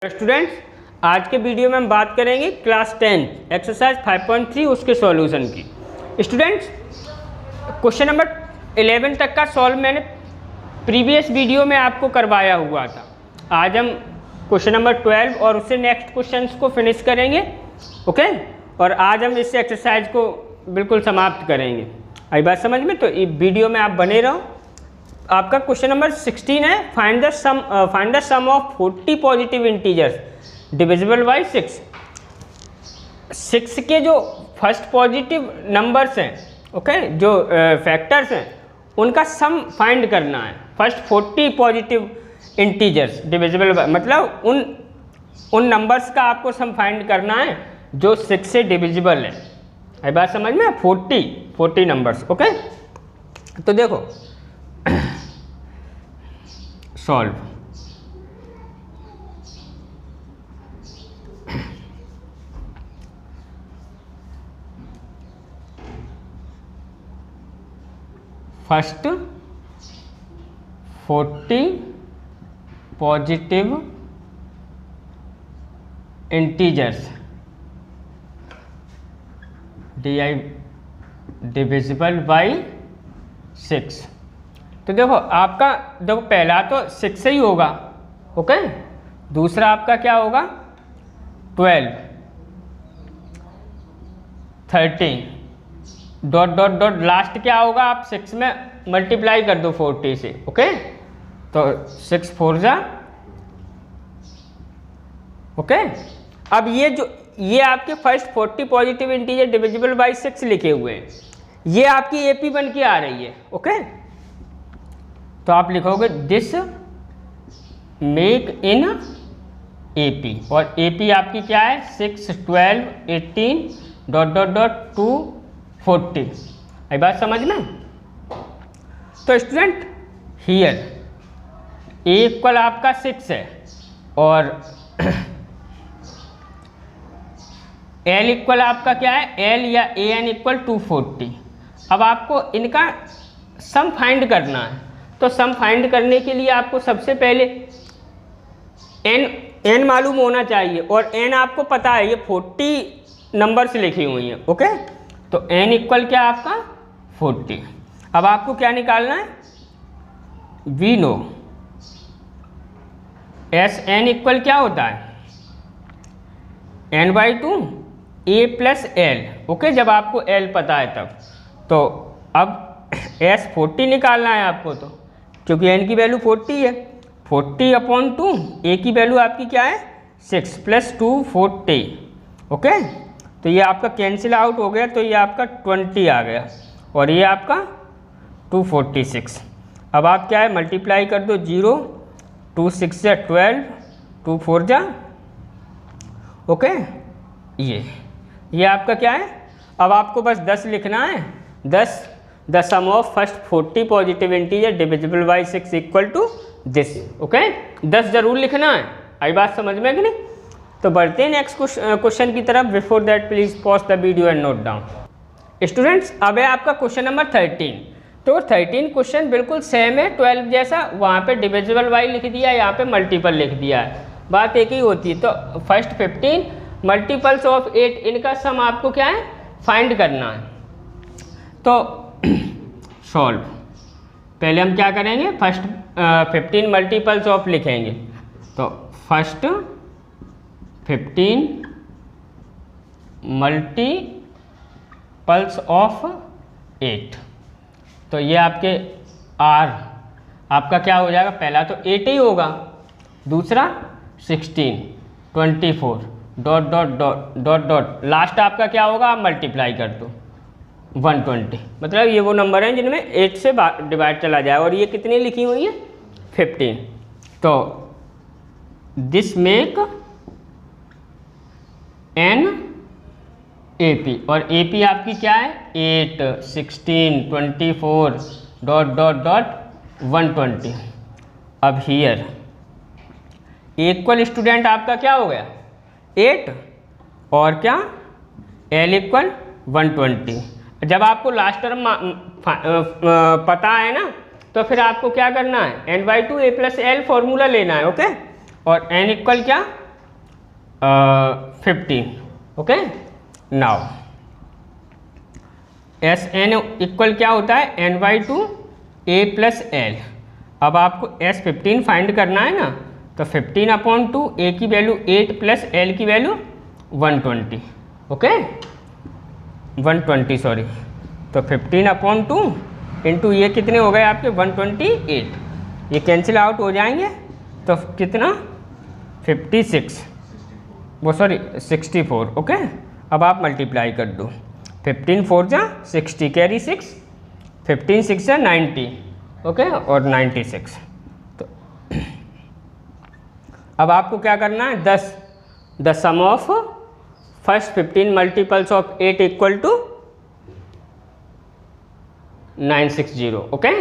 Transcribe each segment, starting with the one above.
Students, आज के video में हम बात करेंगे क्लास 10 एक्सरसाइज 5.3 उसके सॉल्यूशन की। स्टूडेंट्स, क्वेश्चन नंबर 11 तक का सॉल्व मैंने प्रीवियस वीडियो में आपको करवाया हुआ था। आज हम क्वेश्चन नंबर 12 और उससे नेक्स्ट क्वेश्चंस को फिनिश करेंगे। ओके, और आज हम इस एक्सरसाइज को बिल्कुल समाप्त करेंगे। आई बात समझ में? तो इस वीडियो में आप बने रहो। आपका क्वेश्चन नंबर 16 है, find the sum of 40 positive integers divisible by 6। 6 के जो फर्स्ट पॉजिटिव नंबर्स हैं, ओके, जो फैक्टर्स हैं, उनका सम फाइंड करना है। First 40 positive integers divisible by, मतलब उन नंबर्स का आपको सम फाइंड करना है जो 6 से डिविजिबल है। आई बात समझ में? 40 नंबर्स। ओके, तो देखो solve. First 40 positive integers divisible by 6। तो देखो आपका देखो पहला तो 6 से ही होगा, ओके। दूसरा आपका क्या होगा? 12, 13 डॉट डॉट डॉट, लास्ट क्या होगा? आप 6 में मल्टीप्लाई कर दो 40 से, ओके। तो 6 4 जा, ओके। अब ये आपके first 40 positive integer divisible by 6 लिखे हुए हैं, ये आपकी एपी बन के आ रही है, ओके। तो आप लिखोगे दिस मेक इन एपी, और एपी आपकी क्या है? 6 12 18 डॉट डॉट डॉट 2 40। आई बात समझ में? तो स्टूडेंट हियर ए इक्वल आपका 6 है और एल इक्वल आपका क्या है? एल या ए एन इक्वल 240। अब आपको इनका सम फाइंड करना है। तो सम फाइंड करने के लिए आपको सबसे पहले एन मालूम होना चाहिए, और एन आपको पता है, ये 40 नंबर्स लिखी हुई हैं, ओके। तो एन इक्वल क्या आपका? 40। अब आपको क्या निकालना है? We know S N equal क्या होता है? n/2 a plus L, okay. जब आपको एल पता है तब। तो अब एस 40 निकालना है आपको, तो क्योंकि एन की वैल्यू 40 है। 40/2, ए की वैल्यू आपकी क्या है? 6 प्लस 240, ओके। तो ये आपका कैंसिल आउट हो गया, तो ये आपका 20 आ गया, और ये आपका 246। अब आप क्या है? मल्टीप्लाई कर दो 0, 2 6 जा 12, 2 4 जा, ओके। ये आपका क्या है? अब आपको बस 10 लिखना है। 10 the sum of first 40 positive integer divisible by 6 equal to this, okay. 10 जरूर लिखना है। आई बात समझ में कि नहीं? तो बढ़ते हैं नेक्स्ट क्वेश्चन की तरफ। Before that please pause the video and note down. Students, अब है आपका क्वेश्चन नंबर 13। तो 13 क्वेश्चन बिल्कुल सेम है 12 जैसा। वहाँ पे डिविजिबल बाई लिख दिया, यहाँ पे मल्टीपल लिख दिया है, बात एक ही होती है। तो फर्स्ट 15 मल्टीपल्स ऑफ 8, इनका सम आपको क्या है? फाइंड करना है। तो सॉल्व। पहले हम क्या करेंगे? फर्स्ट 15 मल्टीपल्स ऑफ लिखेंगे। तो फर्स्ट 15 मल्टीपल्स ऑफ 8, तो ये आपके आर आपका क्या हो जाएगा? पहला तो 8 ही होगा, दूसरा 16 24 dot dot dot dot dot, last आपका क्या होगा? आप मल्टीप्लाई कर दो 120। मतलब ये वो नंबर हैं जिनमें 8 से डिवाइड चला जाए, और ये कितनी लिखी हुई है? 15। तो दिस मेक एन एपी, और एपी आपकी क्या है? 8 16 24 डॉट डॉट डॉट 120। अब हियर इक्वल स्टूडेंट आपका क्या हो गया? 8, और क्या? L equal 120। जब आपको लास्ट टर्म पता है ना, तो फिर आपको क्या करना है, n/2 a + l फॉर्मूला लेना है, ओके। और n इक्वल क्या 15। Okay, now S N equal क्या होता है, n/2 a प्लस एल। अब आपको S15 फाइंड करना है ना, तो 15/2 a की वैल्यू 8 प्लस एल की वैल्यू 120। ओके, 120 सॉरी, तो 15/2 इंटू ये कितने हो गए आपके 128, ये कैंसिल आउट हो जाएंगे, तो कितना 56 वो सॉरी 64। ओके, अब आप मल्टीप्लाई कर दो, 15 4 जा 60 कैरी 6, 15 6 जा 90। ओके, और 96। तो अब आपको क्या करना है, 10 the sum of first 15 multiples of 8 equal to 960। Okay,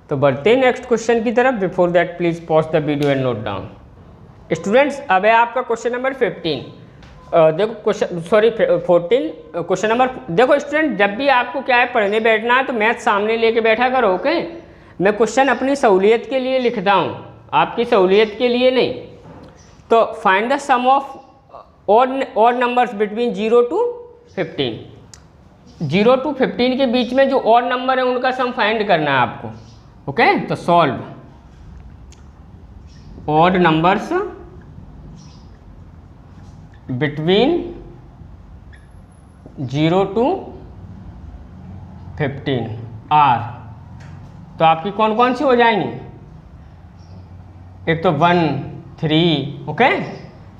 तो बढ़ते हैं नेक्स्ट क्वेश्चन की तरफ। Before that please pause the video and note down. Students, अब है आपका क्वेश्चन नंबर 15। देखो क्वेश्चन सॉरी 14 क्वेश्चन नंबर। देखो स्टूडेंट, जब भी आपको क्या है पढ़ने बैठना है तो मैथ सामने लेके बैठा करो। ओके, मैं क्वेश्चन अपनी सहूलियत के लिए लिखता हूँ, आपकी सहूलियत के लिए नहीं। तो find the sum of odd numbers between 0 to 15। 0 to 15 के बीच में जो ऑड नंबर है उनका सम फाइंड करना है आपको। ओके, तो solve odd numbers between 0 to 15 are. तो आपकी कौन कौन सी हो जाएंगी, एक तो 1 3 okay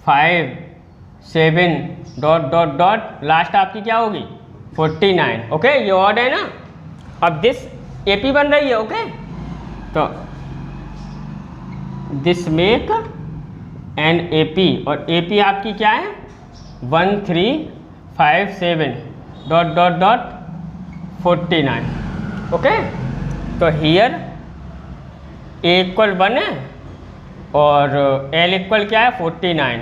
5 7 dot dot dot last आपकी क्या होगी 49। ओके, ये ऑड है ना। अब दिस एपी बन रही है। ओके, तो दिस मेक एन एपी, और एपी आपकी क्या है 1 3 5 7 डॉट डॉट डॉट 49। ओके, तो हियर ए इक्वल 1 है और एल इक्वल क्या है 49,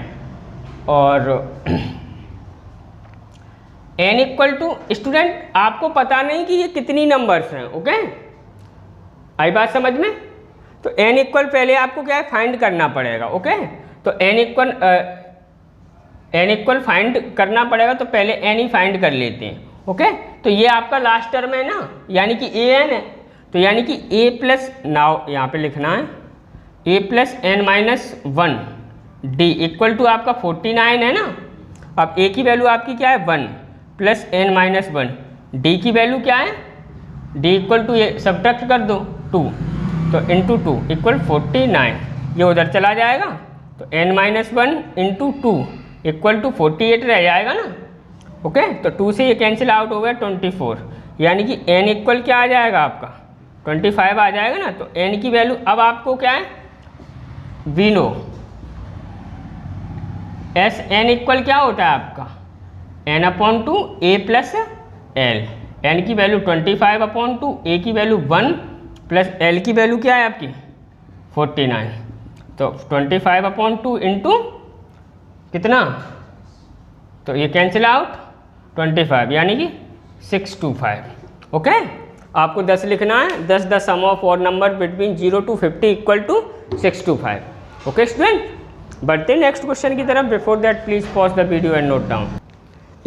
और एन इक्वल टू, स्टूडेंट आपको पता नहीं कि ये कितनी नंबर्स हैं। ओके, आई बात समझ में। तो एन इक्वल पहले आपको क्या है फाइंड करना पड़ेगा। ओके, तो एन इक्वल फाइंड करना पड़ेगा, तो पहले एन ही फाइंड कर लेते हैं। ओके, तो ये आपका लास्ट टर्म है ना, यानी कि ए एन है, तो यानी कि ए प्लस, नाउ यहाँ पे लिखना है a plus n minus 1 d equal to आपका 49 है ना। अब ए की वैल्यू आपकी क्या है 1 प्लस एन माइनस 1, डी की वैल्यू क्या है, डी इक्वल टू ये सब्ट्रैक्ट कर दो 2, तो इंटू 2 इक्वल 49, ये उधर चला जाएगा, तो N minus 1 into 2 equal to 48 रह जाएगा ना। ओके, तो 2 से ये कैंसिल आउट हो गया 24, यानी कि एन इक्वल क्या आ जाएगा आपका 25 आ जाएगा ना। तो एन की वैल्यू अब आपको क्या है we know S N equal क्या होता है आपका n/2 a plus L. N की वैल्यू 25/2, ए की वैल्यू 1 प्लस एल की वैल्यू क्या है आपकी 49, तो 25/2 इंटू कितना, तो ये कैंसिल आउट 25, यानी कि 625। ओके, आपको 10 लिखना है, 10 the sum of odd number between 0 to 50 equal to 625। Okay student, बढ़ते हैं नेक्स्ट क्वेश्चन की तरफ। Before that please pause the video and note down.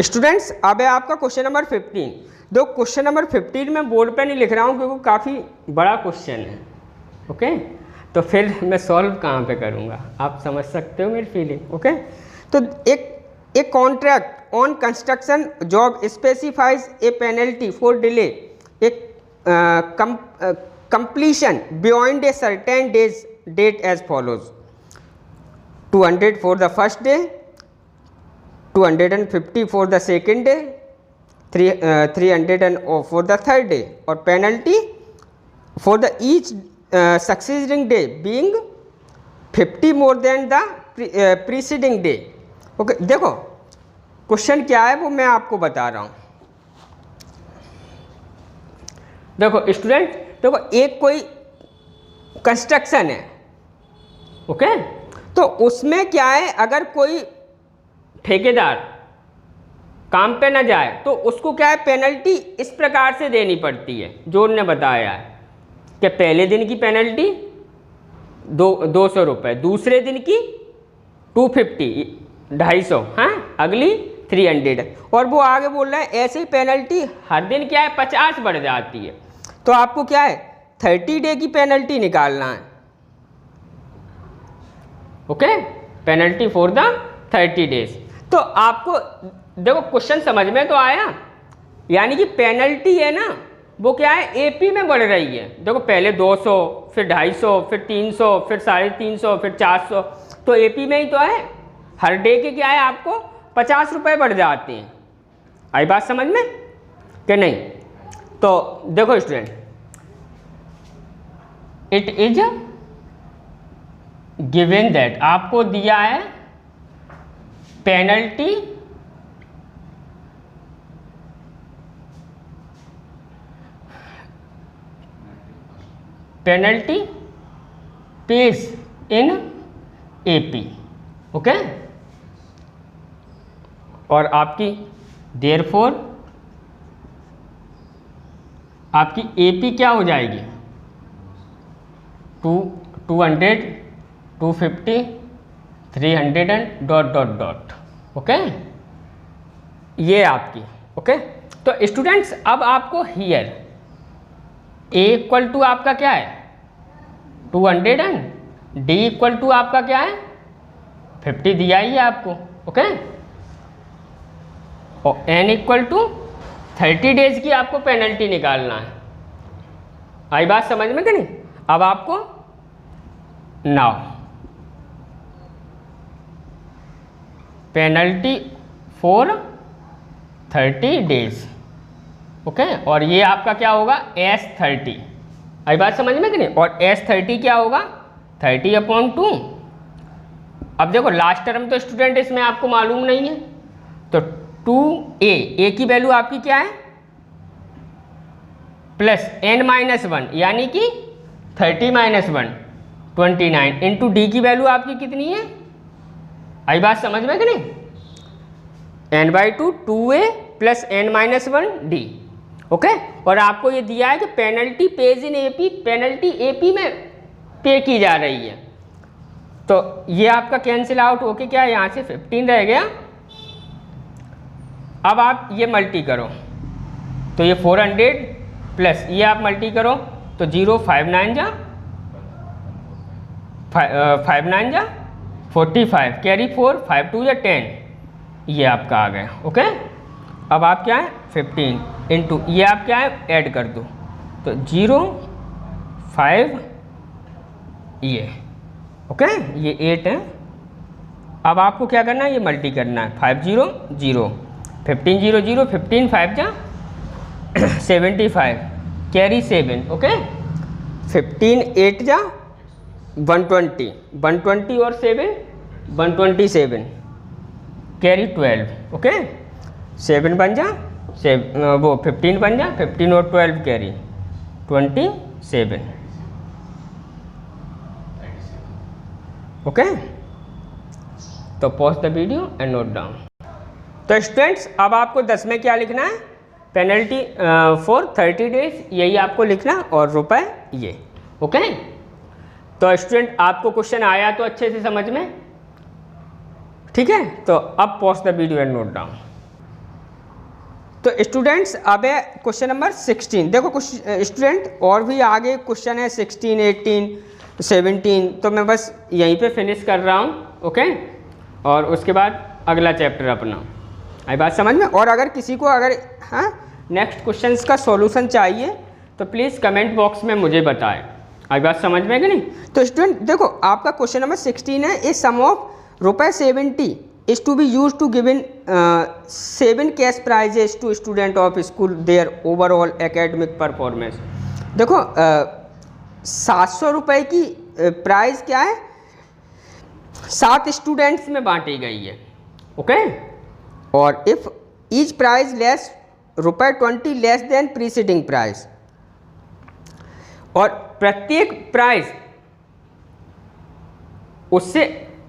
Students, अब है आपका क्वेश्चन नंबर 15। दो क्वेश्चन नंबर 15 में बोर्ड पे नहीं लिख रहा हूँ क्योंकि काफ़ी बड़ा क्वेश्चन है। ओके, तो फिर मैं सॉल्व कहाँ पे करूँगा, आप समझ सकते हो मेरी फीलिंग। ओके, तो एक contract on construction job specifies A penalty for delay एक completion beyond a certain day's date as follows: 200 for the first day, 250 for the second day, 300 for the third day, और penalty for the each succeeding day being 50 more than the preceding day। Okay, देखो question क्या है वो मैं आपको बता रहा हूँ। देखो स्टूडेंट, देखो एक कोई कंस्ट्रक्शन है। ओके, तो उसमें क्या है, अगर कोई ठेकेदार काम पे ना जाए तो उसको क्या है पेनल्टी इस प्रकार से देनी पड़ती है जो उन्होंने बताया है कि पहले दिन की पेनल्टी 200 रुपये, दूसरे दिन की 250, 250, हाँ, अगली 300। और वो आगे बोल रहा है ऐसे ही पेनल्टी हर दिन क्या है 50 बढ़ जाती है। तो आपको क्या है 30 डे की पेनल्टी निकालना है। Okay, penalty for the 30 days. तो आपको देखो क्वेश्चन समझ में तो आया, यानी कि पेनल्टी है ना वो क्या है एपी में बढ़ रही है। देखो पहले 200, फिर 250, फिर 300, फिर 350, फिर 400, तो एपी में ही तो है। हर डे के क्या है आपको 50 रुपये बढ़ जाते हैं। आई बात समझ में कि नहीं? तो देखो student, it is given that, आपको दिया है penalty page in AP. Okay, और आपकी देयरफॉर आपकी एपी क्या हो जाएगी 200, 250, 300 and dot dot dot. Okay, ये आपकी। ओके, तो स्टूडेंट्स अब आपको हियर ए इक्वल टू आपका क्या है 200 एंड डी इक्वल टू आपका क्या है 50 दिया ही है आपको। ओके, और एन इक्वल टू 30 डेज की आपको पेनल्टी निकालना है। आई बात समझ में कि नहीं? अब आपको now penalty for 30 days. Okay, और ये आपका क्या होगा S30। आई बात समझ में कि नहीं? और S30 क्या होगा 30/2। अब देखो लास्ट टर्म तो स्टूडेंट इसमें आपको मालूम नहीं है, तो 2a की वैल्यू आपकी क्या है प्लस n-1 यानी कि 30-1 29 इंटू डी की वैल्यू आपकी कितनी है? आई बात समझ में कि नहीं? n/2 2a plus n-1 D. Okay, और आपको ये दिया है कि penalty page in AP, penalty AP में पे की जा रही है। तो ये आपका कैंसिल आउट होके क्या है यहाँ से 15 रह गया। अब आप ये मल्टी करो तो ये 400 प्लस ये आप मल्टी करो तो 0 5 9 जा 5 9 जा 45 कैरी 4 5 2 जा 10, ये आपका आ गया। ओके, अब आप क्या है 15 इंटू ये आप क्या है ऐड कर दो तो 0 5 ये। ओके, ये 8 है। अब आपको क्या करना है ये मल्टी करना है 5 0 0 15 0 0 15 5 जा 75 कैरी 7। ओके, 15 8 जा 120 120 और 7 127 कैरी 12। ओके, 7 बन जा 7 वो 15 बन जा 15 और 12 कैरी 27। ओके, तो pause the video and note down. तो स्टूडेंट्स अब आपको 10 में क्या लिखना है पेनल्टी फॉर 30 डेज, यही आपको लिखना और रुपए ये। ओके, तो स्टूडेंट आपको क्वेश्चन आया तो अच्छे से समझ में, ठीक है? तो अब pause the video and note down. तो स्टूडेंट्स अब है क्वेश्चन नंबर 16। देखो कुछ स्टूडेंट और भी आगे क्वेश्चन है 16 18 17, तो मैं बस यहीं पे फिनिश कर रहा हूँ। ओके, और उसके बाद अगला चैप्टर अपना। आई बात समझ में? और अगर किसी को अगर हाँ नेक्स्ट क्वेश्चंस का सॉल्यूशन चाहिए तो प्लीज़ कमेंट बॉक्स में मुझे बताएं। आई बात समझ में कि नहीं? तो स्टूडेंट देखो आपका क्वेश्चन नंबर 16 है, a sum of ₹70 is to be use to given 7 cash prizes to student of school their overall academic performance. देखो 700 रुपये की प्राइज़ क्या है 7 स्टूडेंट्स में बांटी गई है। ओके, और if each prize less ₹20 less than preceding price, और प्रत्येक प्राइस उससे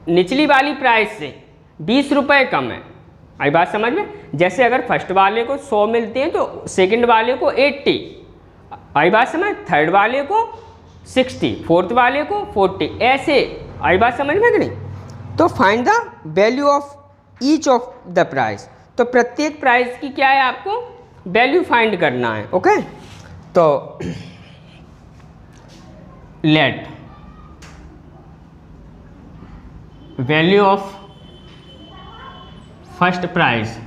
निचली वाली प्राइस से 20 रुपये कम है। आई बात समझ में? जैसे अगर फर्स्ट वाले को 100 मिलते हैं तो सेकंड वाले को 80। आई बात समझ? थर्ड वाले को 60, फोर्थ वाले को 40, ऐसे। आई बात समझ में कि नहीं? तो find the value of each of the price, तो प्रत्येक प्राइस की क्या है आपको वैल्यू फाइंड करना है। ओके, तो let value of first price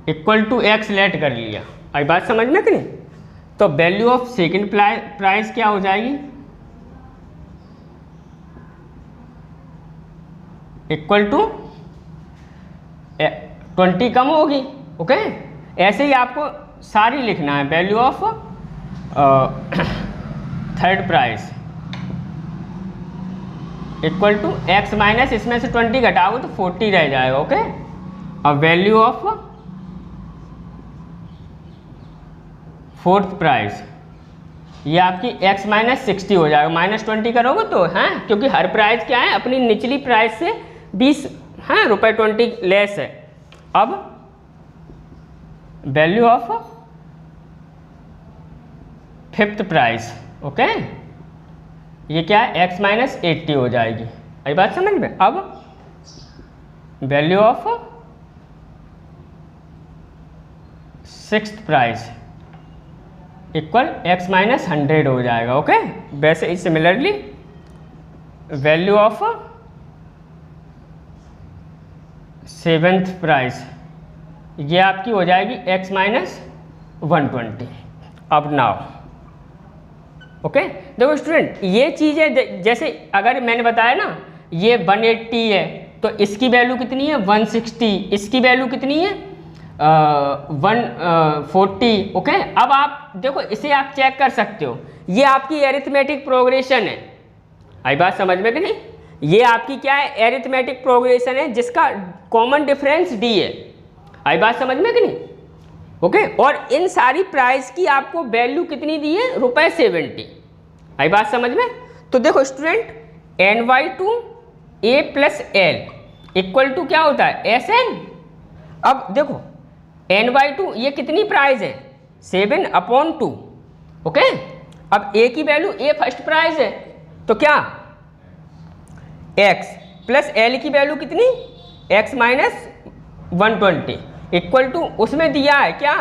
equal to X let कर लिया। आई बात समझ में कि नहीं? तो वैल्यू ऑफ सेकंड प्राइस क्या हो जाएगी, इक्वल टू 20 कम होगी। ओके, ऐसे ही आपको सारी लिखना है। Value of third price equal to X minus इसमें से 20 घटाओ तो 40 रह जाएगा। ओके, अब वैल्यू ऑफ फोर्थ प्राइस ये आपकी x माइनस 60 हो जाएगा। माइनस 20 करोगे तो हैं, क्योंकि हर प्राइस क्या है अपनी निचली प्राइस से 20 हैं रुपये 20 लेस है। अब value of fifth price, okay, ये क्या है x माइनस 80 हो जाएगी। आई बात समझ में? अब value of sixth price equal x minus 100 हो जाएगा। ओके, वैसे ही similarly value of seventh price ये आपकी हो जाएगी x माइनस 120। अब नाउ ओके, देखो स्टूडेंट, ये चीज़ें जैसे अगर मैंने बताया ना ये 180 है तो इसकी वैल्यू कितनी है 160, इसकी वैल्यू कितनी है 140। ओके, अब आप देखो इसे आप चेक कर सकते हो, ये आपकी एरिथमेटिक प्रोग्रेशन है। आई बात समझ में कि नहीं? ये आपकी क्या है एरिथमेटिक प्रोग्रेशन है जिसका कॉमन डिफरेंस d है। आई बात समझ में कि नहीं? ओके, और इन सारी प्राइस की आपको वैल्यू कितनी दी है ₹70। आई बात समझ में? तो देखो student, ny2 a plus l equal to क्या होता है Sn। अब देखो n/2 ये कितनी प्राइस है 7/2। ओके, अब a की वैल्यू a फर्स्ट प्राइस है तो क्या x प्लस l की वैल्यू कितनी x माइनस 120 इक्वल टू उसमें दिया है क्या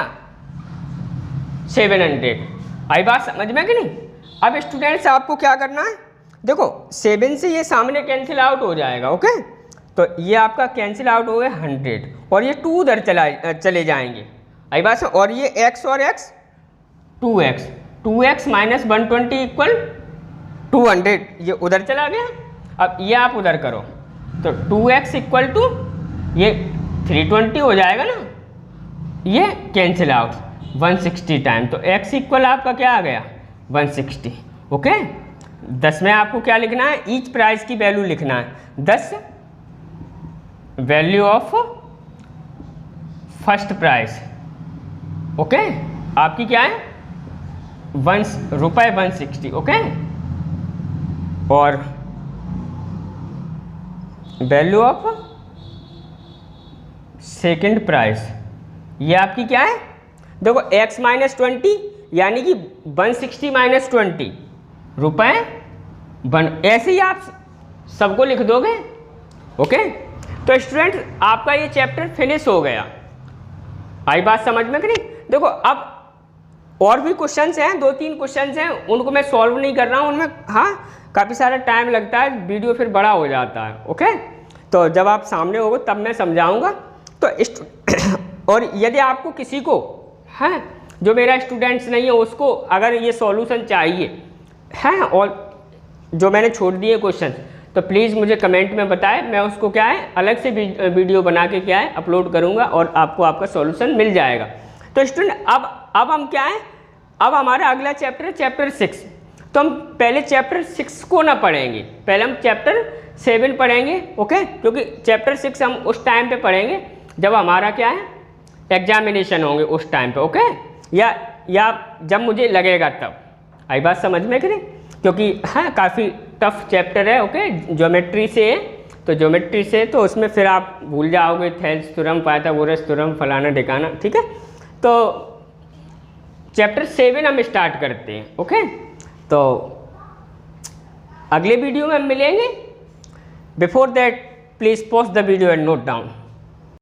700। आई बात समझ में कि नहीं? अब स्टूडेंट्स आपको क्या करना है, देखो 7 से ये सामने कैंसिल आउट हो जाएगा। ओके, तो ये आपका कैंसिल आउट हो गया 100 और ये 2 उधर चले जाएंगे। आई बात से, और ये x और x 2x माइनस 120 इक्वल 200, ये उधर चला गया। अब ये आप उधर करो तो 2x इक्वल टू ये 320 हो जाएगा ना, ये कैंसिल आउट 160 टाइम, तो x इक्वल आपका क्या आ गया 160। ओके, 10 में आपको क्या लिखना है, ईच प्राइस की वैल्यू लिखना है। 10 value of first price, okay, आपकी क्या है ₹160। ओके, और वैल्यू ऑफ सेकंड प्राइस ये आपकी क्या है, देखो x माइनस 20 यानी कि 160 माइनस 20 रुपये ऐसे ही आप सबको लिख दोगे। ओके, तो स्टूडेंट आपका ये चैप्टर फिनिश हो गया। आई बात समझ में कि नहीं? देखो अब और भी क्वेश्चंस हैं, 2-3 क्वेश्चंस हैं, उनको मैं सॉल्व नहीं कर रहा हूँ, उनमें हाँ काफ़ी सारा टाइम लगता है, वीडियो फिर बड़ा हो जाता है। ओके, तो जब आप सामने होगे तब मैं समझाऊंगा। तो और यदि आपको किसी को है जो मेरा स्टूडेंट्स नहीं है उसको अगर ये सॉल्यूशन चाहिए है और जो मैंने छोड़ दिए क्वेश्चन, तो प्लीज़ मुझे कमेंट में बताएं, मैं उसको क्या है अलग से वीडियो बना के क्या है अपलोड करूँगा और आपको आपका सॉल्यूशन मिल जाएगा। तो स्टूडेंट अब हम क्या है, अब हमारा अगला चैप्टर है चैप्टर 6। तो हम पहले चैप्टर 6 को ना पढ़ेंगे, पहले हम चैप्टर 7 पढ़ेंगे। ओके, क्योंकि चैप्टर 6 हम उस टाइम पे पढ़ेंगे जब हमारा क्या है एग्जामिनेशन होंगे उस टाइम पे। ओके, या जब मुझे लगेगा तब। आई बात समझ में कि नहीं? क्योंकि हाँ काफ़ी टफ चैप्टर है। ओके, ज्योमेट्री से है, तो ज्योमेट्री से तो उसमें फिर आप भूल जाओगे थेल्स थ्योरम, पाइथागोरस थ्योरम, फलाना ढिकाना। ठीक है, तो चैप्टर 7 हम स्टार्ट करते हैं। ओके, तो अगले वीडियो में हम मिलेंगे। Before that please pause the video and note down.